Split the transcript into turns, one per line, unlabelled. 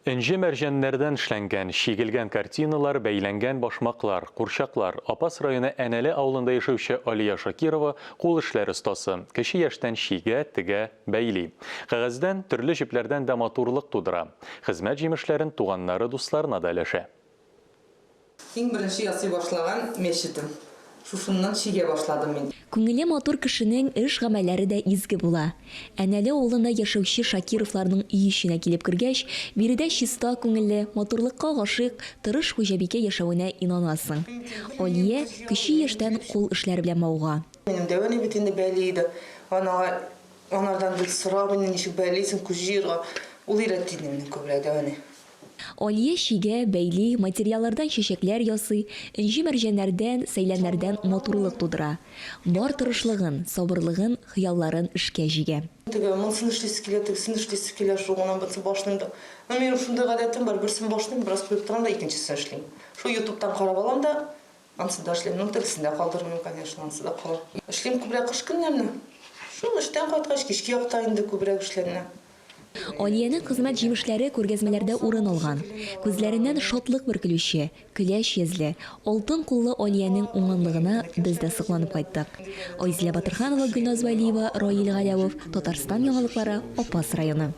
İnce merjenlerden işlengen, şigilgen kartinalar, beylengen başmaklar, kurşaklar, Apas rayonu Eneli avlunda yaşayışı Aliya Şakirova kol işleri ustası. Kişi yaştan şige, tige, beyli. Kağızdan, türlü jiplerden de maturluk tudura. Hizmet jemişlerin tuğanları dostlarına da eleşe.
En birinci yasay başlagan meşitim. Şuşundan şige başladım men.
Күңеле матур кешенең эш гамәлләре дә изге була. Әнәле авылында яшәүче Шакировларның өй эченә килеп кергәч, биредә чиста күңелле, матурлыкка гашыйк, тырыш хуҗабикә яшәвенә инанасың. Алия кече яшьтән кул эшләре белән мауга.
Benim de öyle bitinde belliydi. Onlardan bir sıra benim işi belliysin kujira. Ул öğrettiğimin köbrede öyle.
Алия шиге, бәйли, материаллардан чәчәкләр ясый, инҗе мәрҗәннәрдән, сәйләннәрдән матурлык тудыра. Бар тырышлыгын, сабырлыгын, хыялларын эшкә җигә.
Мансın işlesi kile, tüksün işlesi kile, şoğunan batı başlayayım da. Benim şunda gadetim var, birisini başlayayım, biraz koyup duran da ikincisini işleyeyim. Şu YouTube'dan karab alam da, ansı da işleyeyim, onun tüksünde kaldırmayayım, конечно, ansı da kalam. İşleyeyim kübrek kışkın nemni. Şu işten kaytkaç kişki yaptayındı kübrek işlerine.
Алиянең хезмәт җимешләре күргәзмәләрдә урын алган. Күзләреннән шатлык бөркелүче, көләч йөзле, алтын куллы Алиянең уңганлыгына без дә сокланып кайттык. Айзилә Батырханова, Гөлназ Вәлиева, Раил Галәвов, Татарстан яңалыклары, Апас районы.